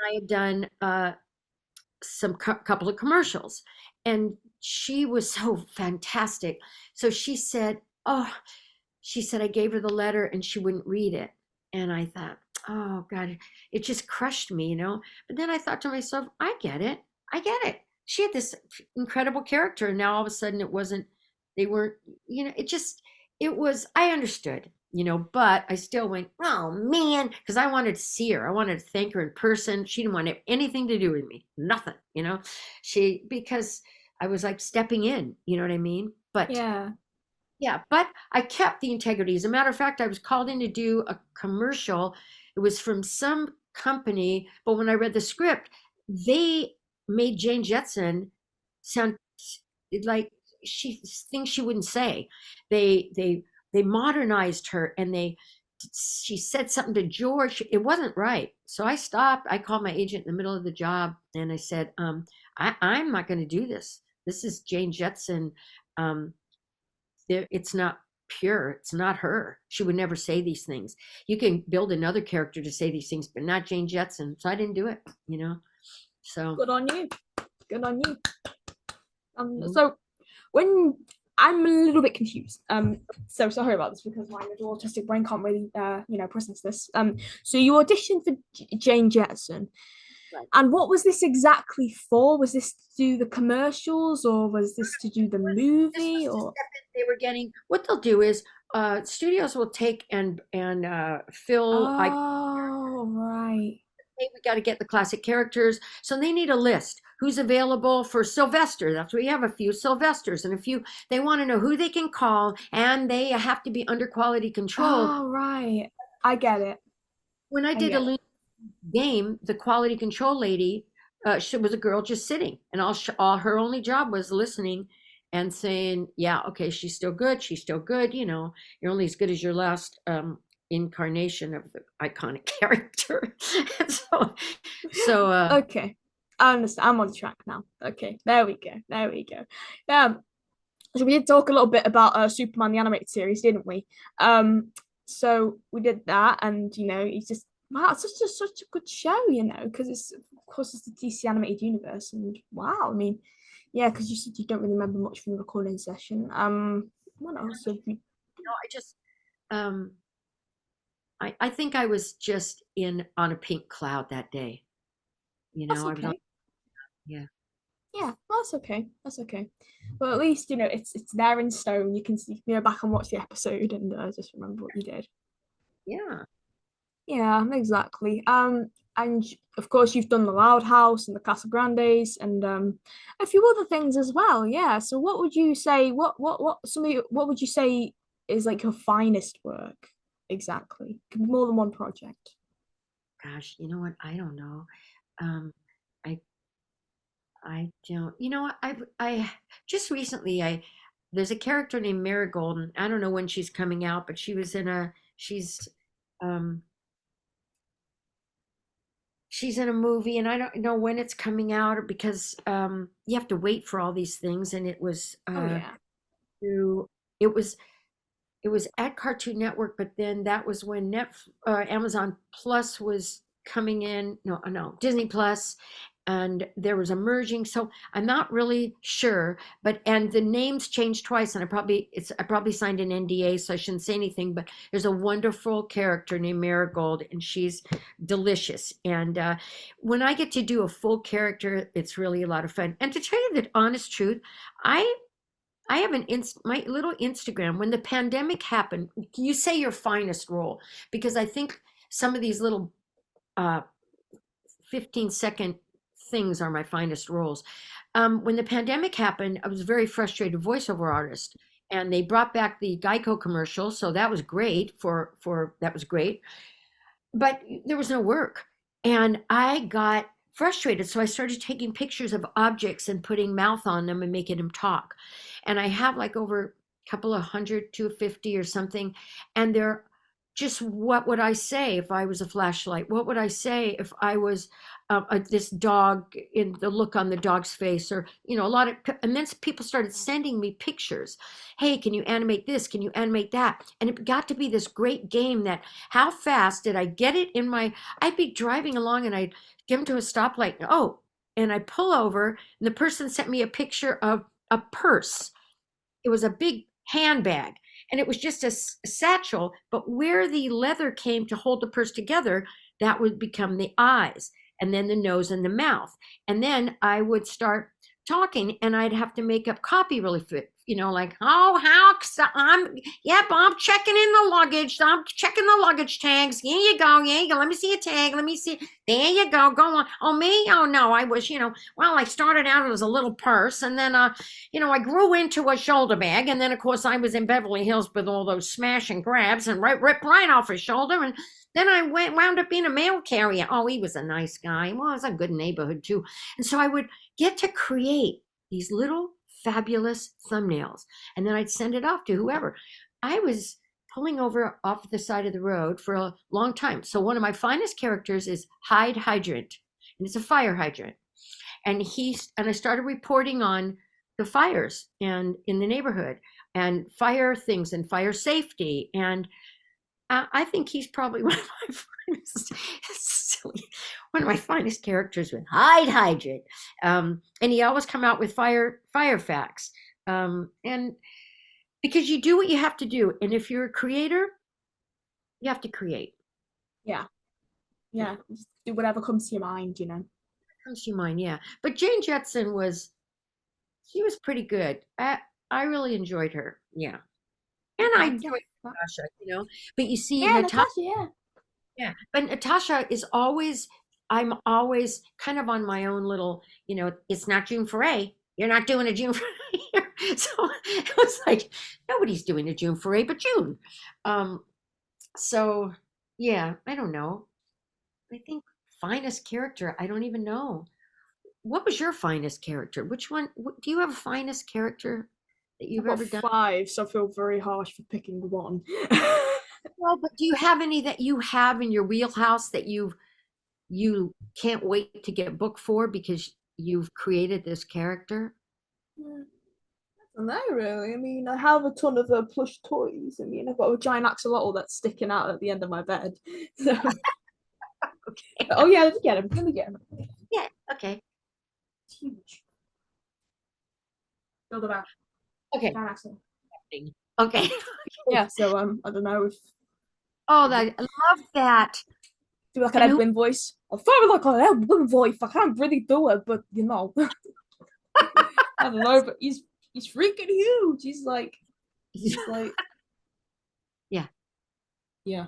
I had done some couple of commercials, and she was so fantastic. So she said, I gave her the letter and she wouldn't read it. And I thought, oh God, it just crushed me, But then I thought to myself, I get it. She had this incredible character, and now all of a sudden they weren't, it was, I understood, but I still went, oh man, because I wanted to see her. I wanted to thank her in person. She didn't want to have anything to do with me. Nothing, because I was like stepping in, you know what I mean? But yeah, but I kept the integrity. As a matter of fact, I was called in to do a commercial. It was from some company, but when I read the script, they made Jane Jetson sound like things she wouldn't say. They modernized her, and she said something to George. It wasn't right. So I stopped. I called my agent in the middle of the job, and I said, I'm not going to do this. This is Jane Jetson. It's not pure. It's not her. She would never say these things. You can build another character to say these things, but not Jane Jetson. So I didn't do it, So good on you. So when I'm a little bit confused, so sorry about this because my little autistic brain can't really, process this. So you auditioned for Jane Jetson. Right. And what was this exactly for? Was this to do the commercials, or was this to do the movie? Or they were getting, what they'll do is studios will take and fill. Oh, right. hey, we got to get the classic characters. So they need a list. Who's available for Sylvester? That's where you have a few Sylvesters and a few. They want to know who they can call, and they have to be under quality control. Oh, right. I get it. When I I did get it. a game, the quality control lady, she was a girl just sitting, and all her only job was listening and saying, "Yeah, okay, she's still good. She's still good. You know, you're only as good as your last incarnation of the iconic character." So Okay. I understand. I'm on track now. Okay. There we go. There we go. So we did talk a little bit about Superman the animated series, didn't we? So we did that, and he's just wow, it's such a good show, because it's of course it's the DC animated universe, and wow, I mean, yeah, because you said you don't really remember much from the recording session. What else have we? I just um, I think I was just in on a pink cloud that day. That's I was on, okay. yeah. Yeah, that's okay. That's okay. But at least it's there in stone. You can see, back and watch the episode and just remember what you did. Yeah. Yeah, exactly. And of course you've done the Loud House and the Casagrandes and a few other things as well. Yeah. So what would you say? What would you say is like your finest work exactly? Could be more than one project. Gosh, you know what? I don't know. Um, I I don't. You know what? I just recently there's a character named Marigold, and I don't know when she's coming out, but um she's in a movie, and I don't know when it's coming out, or because you have to wait for all these things, and Oh yeah. through it was it was at Cartoon Network, but then that was when Amazon Plus was coming in. No, no, Disney Plus, and there was a merging. So I'm not really sure, but and the names changed twice, and I probably signed an NDA, so I shouldn't say anything. But there's a wonderful character named Marigold, and she's delicious. And when I get to do a full character, it's really a lot of fun. And to tell you the honest truth, I I have my little Instagram. When the pandemic happened, you say your finest role, because I think some of these little uh, 15-second things are my finest roles. When the pandemic happened, I was a very frustrated voiceover artist, and they brought back the Geico commercial, so that was great for that was great, but there was no work. And I got frustrated. So I started taking pictures of objects and putting mouth on them and making them talk. And I have like over a couple of hundred, 250 or something. And they're just, what would I say if I was a flashlight? What would I say if I was this dog, in the look on the dog's face? Or, a lot of, and then people started sending me pictures. Hey, can you animate this? Can you animate that? And it got to be this great game that, how fast did I get it in my, I'd be driving along and I'd get into a stoplight. Oh, and I pull over, and the person sent me a picture of a purse. It was a big handbag, and it was just a satchel, but where the leather came to hold the purse together, that would become the eyes, and then the nose and the mouth. And then I would start talking, and I'd have to make up copy really fit, like, oh, yep, I'm checking in the luggage. I'm checking the luggage tags. Here you go. Here you go. Let me see a tag. Let me see. There you go. Go on. Oh, me? Oh, no, I was, well, I started out as a little purse, and then, I grew into a shoulder bag. And then, of course, I was in Beverly Hills with all those smash and grabs and ripped right off his shoulder. And then I wound up being a mail carrier. Oh, he was a nice guy. Well, it was a good neighborhood, too. And so I would get to create these little fabulous thumbnails, and then I'd send it off to whoever. I was pulling over off the side of the road for a long time. So one of my finest characters is Hyde Hydrant, and it's a fire hydrant. And I started reporting on the fires and in the neighborhood, and fire things and fire safety. And I think he's probably one of my finest, silly, one of my finest characters with Hyde Hydrant. And he always come out with fire facts. And because you do what you have to do, and if you're a creator, you have to create. Yeah. Yeah. Just do whatever comes to your mind. Comes to your mind, yeah. But Jane Jetson she was pretty good. I really enjoyed her, yeah. And I enjoyed Natasha, But you see, Yeah, Natasha, Natasha, yeah. yeah, but Natasha is always I'm always kind of on my own little, it's not June foray. You're not doing a June foray. So it was like, nobody's doing a June foray but June. Um, so yeah, I don't know. I think finest character, I don't even know. What was your finest character? Which one? Do you have a finest character that I've you've got ever done? 5, so I feel very harsh for picking one. Well, but do you have any that you have in your wheelhouse that you can't wait to get booked for because you've created this character? I don't know, really. I mean, I have a ton of plush toys. I mean, I've got a giant axolotl that's sticking out at the end of my bed. So, Okay. oh yeah, let me get him. Let me get him. Yeah. Okay. It's huge. Build about Okay. giant axolotl. Okay. Yeah. So I don't know if Oh, I love that. do like an And who? Edwin voice. I'll throw like an Edwin voice. I can't really do it, but I don't know. But he's freaking huge. He's like Yeah. yeah.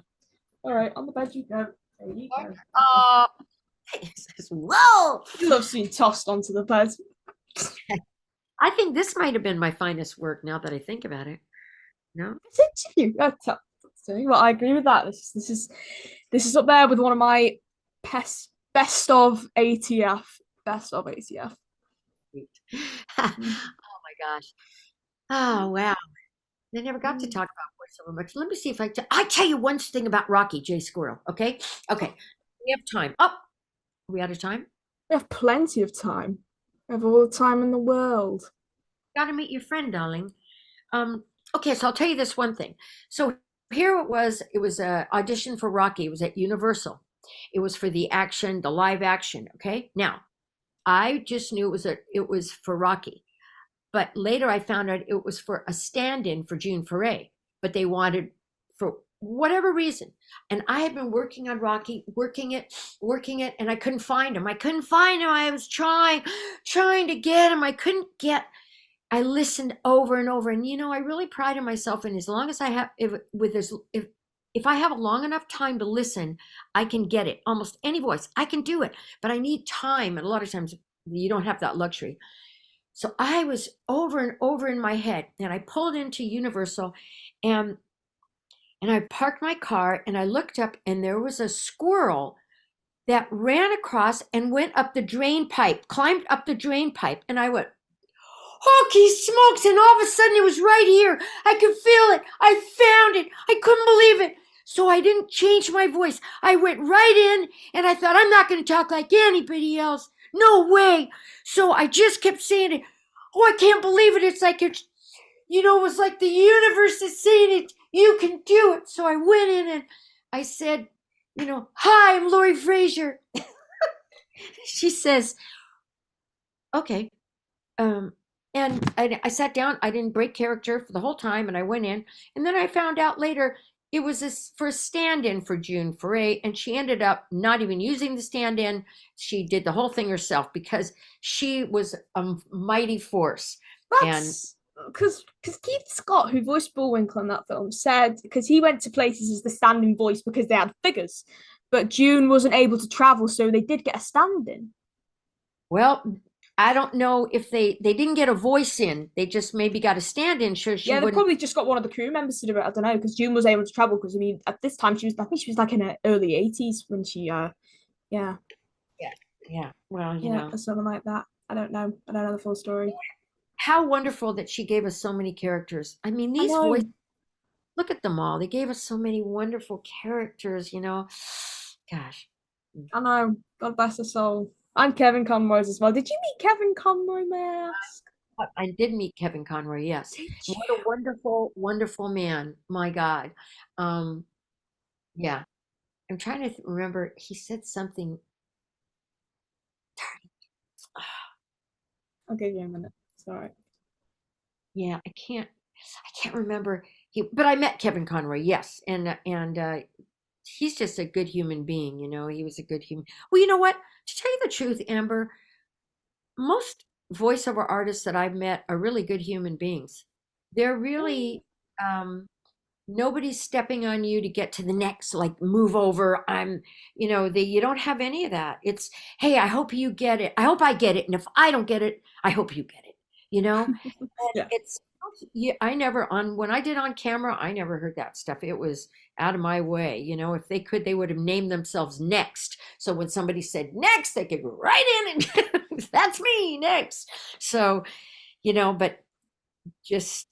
All right, on the bed you go. There you go. Uh, whoa. You love being tossed onto the bed. I think this might have been my finest work now that I think about it. No? It's you. Well, I agree with that. This is up there with one of my best of ATF. Best of ATF. Oh my gosh. Oh wow. I never got to talk about voiceover much. Let me see if I tell you one thing about Rocky J. Squirrel. Okay. Okay. We have time. Oh, are we out of time? We have plenty of time. We have all the time in the world. Got to meet your friend, darling. Okay, so I'll tell you this one thing. So here it was a audition for Rocky. It was at Universal. It was for the live action. Okay. Now, I just knew it was for Rocky. But later I found out it was for a stand-in for June Foray. But they wanted, for whatever reason. And I had been working on Rocky, working it, and I couldn't find him. I was trying to get him. I couldn't get. I listened over and over, and I really prided myself in, as long as I have, if I have a long enough time to listen, I can get it. Almost any voice, I can do it, but I need time, and a lot of times you don't have that luxury. So I was over and over in my head, and I pulled into Universal, and I parked my car, and I looked up, and there was a squirrel that ran across and went up the drain pipe, climbed up the drain pipe, and I went, holy smokes, and all of a sudden it was right here. I could feel it. I found it. I couldn't believe it. So I didn't change my voice. I went right in, and I thought, I'm not going to talk like anybody else. No way. So I just kept saying it. Oh, I can't believe it. It's like, it was like the universe is saying it. You can do it. So I went in and I said, hi, I'm Lauri Fraser. She says, okay. And I sat down. I didn't break character for the whole time, and I went in. And then I found out later it was for a stand-in for June Foray, and she ended up not even using the stand-in. She did the whole thing herself because she was a mighty force. That's because Keith Scott, who voiced Bullwinkle in that film, said because he went to places as the stand-in voice because they had figures, but June wasn't able to travel, so they did get a stand-in. Well, I don't know if they didn't get a voice in. They just maybe got a stand-in. Sure, she Yeah, they wouldn't. probably just got one of the crew members to do it. I don't know, because June was able to travel because I mean at this time I think she was like in her early 80s when she yeah. Yeah. Well, or something like that. I don't know the full story. How wonderful that she gave us so many characters. I mean, these voices, look at them all. They gave us so many wonderful characters, Gosh. I know. God bless her soul. And Kevin Conroy's as well. Did you meet Kevin Conroy, may I ask? I did meet Kevin Conroy, yes. What a wonderful, wonderful man. My God. Yeah. I'm trying to remember. He said something. I'll give you a minute. It's all right. Yeah, I can't remember. But I met Kevin Conroy, yes. And he's just a good human being, He was a good human. Well, you know what? To tell you the truth, Amber, most voiceover artists that I've met are really good human beings. They're really nobody's stepping on you to get to the next, like move over. You don't have any of that. It's, hey, I hope you get it. I hope I get it. And if I don't get it, I hope you get it. And Yeah. it's, yeah, when I did on camera, I never heard that stuff. It was out of my way. If they could, they would have named themselves Next. So when somebody said next, they could go right in and that's me next. So, but just,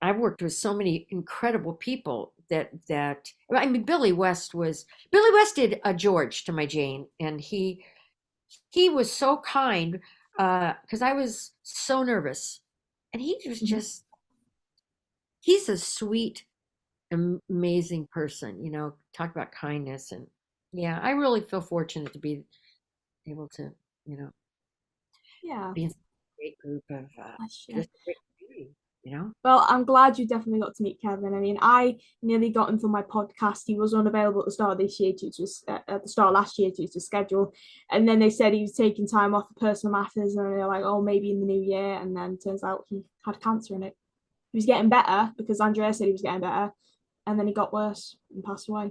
I've worked with so many incredible people that I mean, Billy West did a George to my Jane, and he was so kind, because I was so nervous, and he was Mhm. just, he's a sweet, amazing person. Talk about kindness, and yeah, I really feel fortunate to be able to, you know, Yeah. be in such a great group of Bless you. just a great community. Well, I'm glad you definitely got to meet Kevin. I mean, I nearly got him for my podcast. He was unavailable at the start of this year at the start of last year due to schedule, and then they said he was taking time off for personal matters, and they're like, oh, maybe in the new year. And then turns out he had cancer in it. He was getting better because Andrea said he was getting better, and then he got worse and passed away.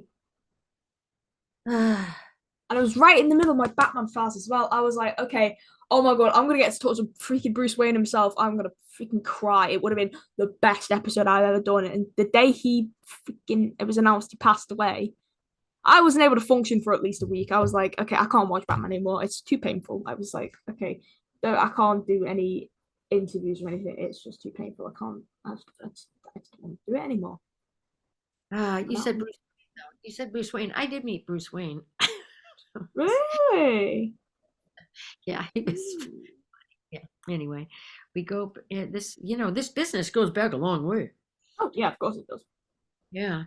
And I was right in the middle of my Batman fast as well. I was like, okay, oh my god, I'm gonna get to talk to freaking Bruce Wayne himself. I'm gonna freaking cry. It would have been the best episode I've ever done. And the day it was announced he passed away, I wasn't able to function for at least a week. I was like, okay, I can't watch Batman anymore. It's too painful. I was like, okay, I can't do any interviews or anything. It's just too painful. I can't. I just don't want to do it anymore. You said Bruce. You said Bruce Wayne. I did meet Bruce Wayne. Really? Yeah, he was. Yeah. Anyway, we go this business goes back a long way. Oh yeah, of course it does. Yeah.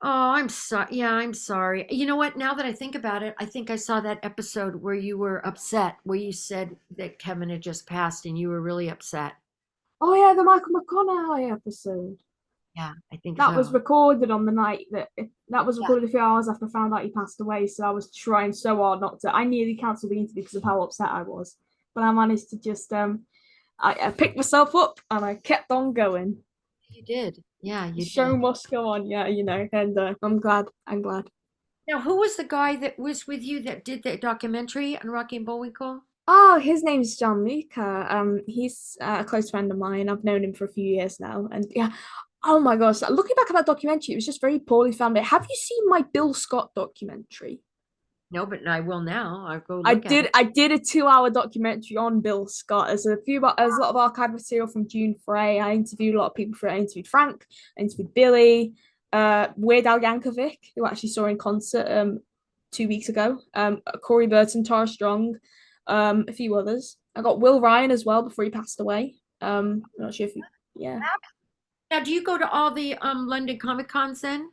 Oh, I'm sorry. Yeah, I'm sorry. You know what? Now that I think about it, I think I saw that episode where you were upset, where you said that Kevin had just passed and you were really upset. Oh yeah, the Michael McConaughey episode. Yeah, I think That was so. recorded on the night that was Yeah. recorded a few hours after I found out he passed away. So I was trying so hard not to. I nearly cancelled the interview because of how upset I was, but I managed to just I picked myself up and I kept on going. You did. Yeah, The you show did. must go on, yeah, and I'm glad. I'm glad. Now, who was the guy that was with you that did the documentary on Rocky and Bullwinkle? Oh, his name's Gianluca. He's a close friend of mine. I've known him for a few years now, and yeah. Oh my gosh, looking back at that documentary, it was just very poorly filmed. Have you seen my Bill Scott documentary? No, but I will now. I'll go I look at did. it. I did a 2 hour documentary on Bill Scott. There's a lot of archive material from June Frey. I interviewed a lot of people for it. I interviewed Frank. I interviewed Billy. Weird Al Yankovic, who I actually saw in concert 2 weeks ago. Corey Burton, Tara Strong, a few others. I got Will Ryan as well before he passed away. I'm not sure if you. Yeah. Now, do you go to all the London Comic Cons then?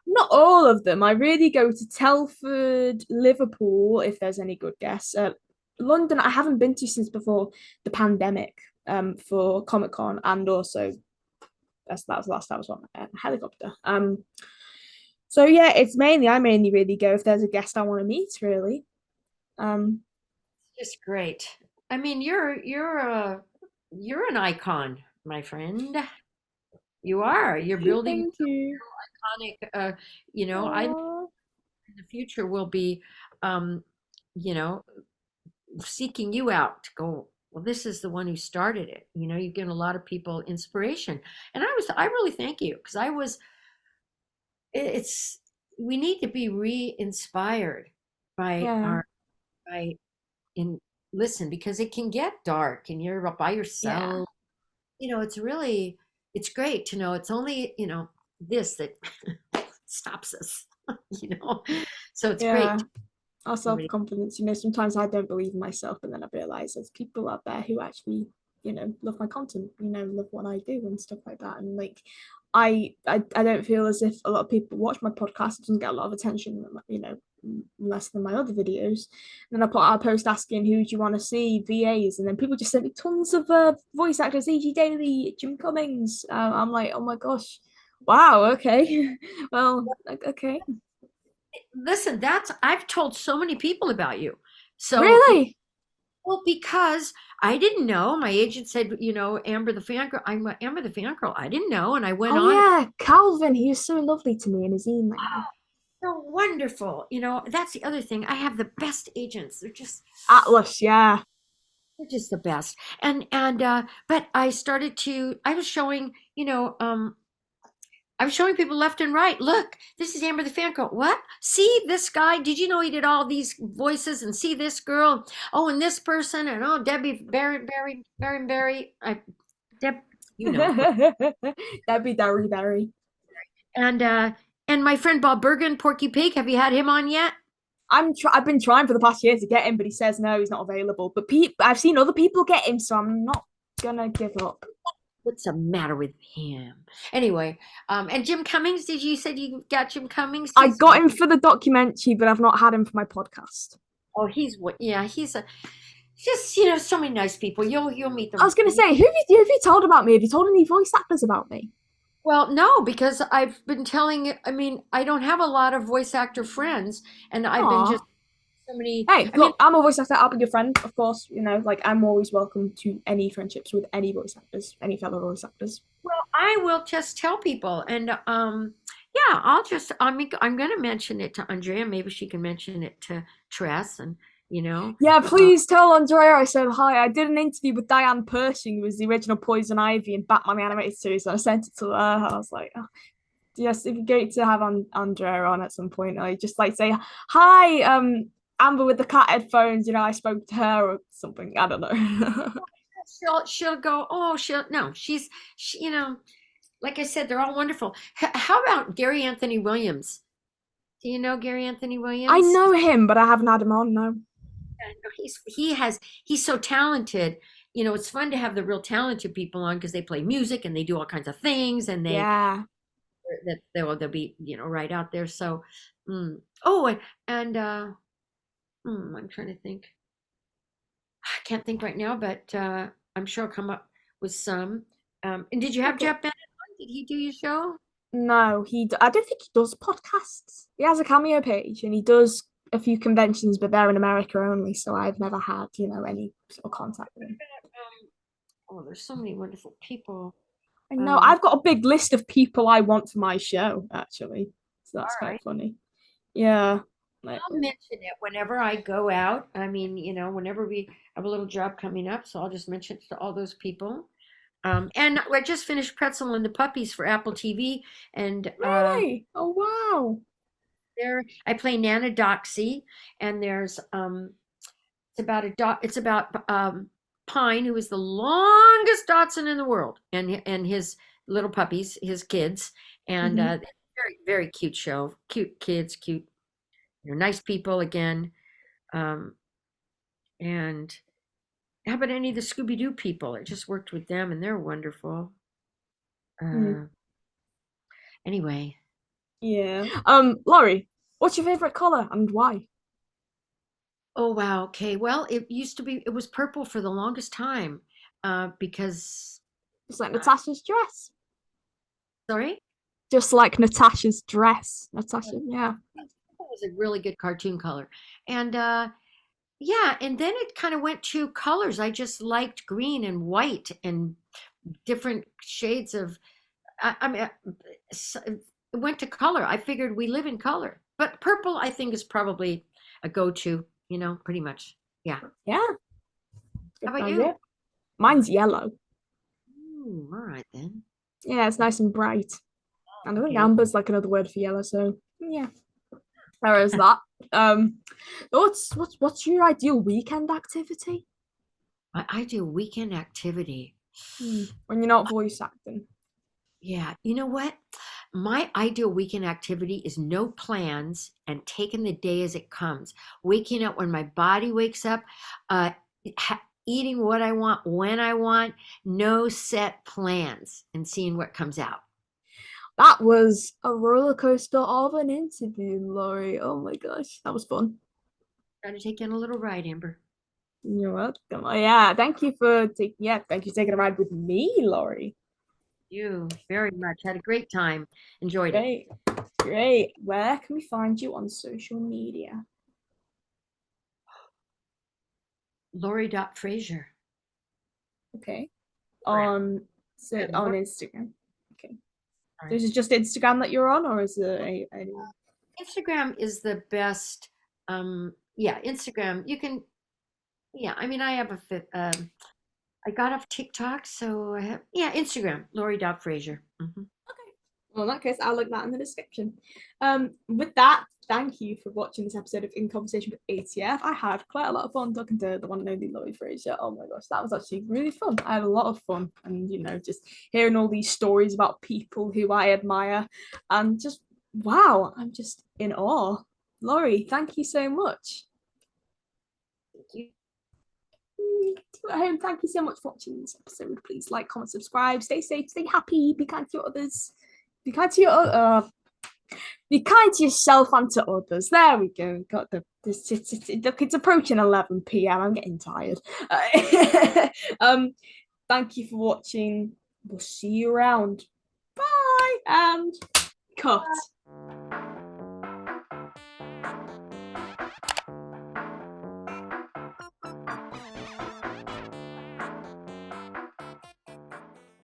Not all of them. I really go to Telford, Liverpool, if there's any good guests. London, I haven't been to since before the pandemic, for Comic Con, and also that was the last time I was on a helicopter. So yeah, I mainly really go if there's a guest I want to meet, really. Um, Just great. I mean, you're an icon, my friend. You are. You're building thank you. iconic. I in Aww. the future will be, um, you know, seeking you out to go. Well, this is the one who started it. You've given a lot of people inspiration, and I really thank you because I was. It's we need to be re-inspired by Yeah, our by in listen because it can get dark and you're by yeah, yourself. It's great to know it's only, this that stops us, you know. So it's great. yeah. Our self Everybody- confidence. Sometimes I don't believe in myself, and then I realize there's people out there who actually, love my content, love what I do and stuff like that. And like, I don't feel as if a lot of people watch my podcast. It doesn't get a lot of attention, less than my other videos. And then I put out a post asking who do you want to see VAs, and then people just sent me tons of voice actors, E.G. Daily, Jim Cummings. I'm like, oh my gosh, wow, okay, well, okay, Listen, I've told so many people about you. So really. Well, because I didn't know. My agent said, Amber the fan girl. I'm Amber the fan girl. I didn't know, and I went Oh on. yeah, Calvin. He was so lovely to me in his email. So wonderful. That's the other thing. I have the best agents. Atlas, yeah. They're just the best. But I was showing, I was showing people left and right. Look, this is Amber the fan girl. What? See this guy? Did you know he did all these voices? And see this girl? Oh, and this person, and oh, Debbie Barry. Deb, That'd be Derry. And my friend Bob Bergen, Porky Pig. Have you had him on yet? I've been trying for the past year to get him, but he says no, he's not available. But I've seen other people get him, so I'm not gonna give up. What's the matter with him? Anyway, and Jim Cummings, you said you got Jim Cummings? I got him for the documentary, but I've not had him for my podcast. Oh, he's just, so many nice people. You'll meet them. I was gonna say, who have you told about me? Have you told any voice actors about me? Well, no, because I've been telling. I mean, I don't have a lot of voice actor friends, and I've been just so many. Hey, look, I'm a voice actor. I'll be your friend, of course. I'm always welcome to any friendships with any voice actors, any fellow voice actors. Well, I will just tell people, and yeah, I'm going to mention it to Andrea. Maybe she can mention it to Tress, and Yeah, please tell Andrea I said hi. I did an interview with Diane Pershing, who was the original Poison Ivy in Batman the Animated Series. And I sent it to her. I was like, oh, yes, it'd be great to have Andrea on at some point. I just like say hi, Amber with the cat headphones. I spoke to her or something. I don't know. she'll go. Oh, she's like I said, they're all wonderful. How about Gary Anthony Williams? Do you know Gary Anthony Williams? I know him, but I haven't had him on. No. He's so talented. It's fun to have the real talented people on because they play music and they do all kinds of things, and they'll be right out there. So, I'm trying to think. I can't think right now, but I'm sure I'll come up with some. And did you have Jeff Bennett on? Did he do your show? No, I don't think he does podcasts. He has a Cameo page and he does a few conventions, but they're in America only, so I've never had, any sort of contact with him. There's so many wonderful people. I know. I've got a big list of people I want for my show, actually. So that's kind of funny. Yeah. I'll mention it whenever I go out. I mean, whenever we have a little job coming up, so I'll just mention it to all those people. And I just finished Pretzel and the Puppies for Apple TV, and really, oh wow! I play Nana Doxy, and there's it's about Pine, who is the longest Dachshund in the world, and his little puppies, his kids, and very very cute show, cute kids, cute, nice people again, and. How about any of the Scooby-Doo people? I just worked with them, and they're wonderful. Anyway. Yeah. Lauri, what's your favorite color and why? Oh wow. Okay. Well, it was purple for the longest time, because it's like Natasha's dress. Sorry? Just like Natasha's dress. Natasha, yeah. It was a really good cartoon color, and. Yeah, and then it kind of went to colors. I just liked green and white and different shades of. I mean, it went to color. I figured we live in color, but purple I think is probably a go-to. Pretty much. Yeah. Yeah. How about you? Mine's yellow. Ooh, all right then. Yeah, it's nice and bright. And I think amber's like another word for yellow. So yeah. There is that. What's your ideal weekend activity? My ideal weekend activity. When you're not voice acting. Yeah, you know what? My ideal weekend activity is no plans and taking the day as it comes. Waking up when my body wakes up, eating what I want when I want, no set plans, and seeing what comes out. That was a roller coaster of an interview, Lauri. Oh my gosh, that was fun. Trying to take you on a little ride, Amber. You're welcome. Oh, yeah, thank you for taking a ride with me, Lauri. You very much. Had a great time. Enjoyed it. Great. Where can we find you on social media? Lauri.Fraser. Okay. Instagram. On Instagram. Okay. Sorry. So is it just Instagram that you're on, or is there any? Instagram is the best. Yeah, Instagram. You can. Yeah, I mean, I have I got off TikTok, so I have. Yeah, Instagram. Lauri.Fraser. Well, in that case, I'll link that in the description. With that, thank you for watching this episode of In Conversation with ATF. I had quite a lot of fun talking to the one and only Lauri Fraser. Oh my gosh, that was actually really fun. I had a lot of fun, and just hearing all these stories about people who I admire, and just wow, I'm just in awe. Lauri, thank you so much. Thank you. At home, thank you so much for watching this episode. Please like, comment, subscribe, stay safe, stay happy, be kind to others, be kind to be kind to yourself and to others. There we go. Got look, it's approaching 11 p.m. I'm getting tired. Thank you for watching. We'll see you around. Bye and cut.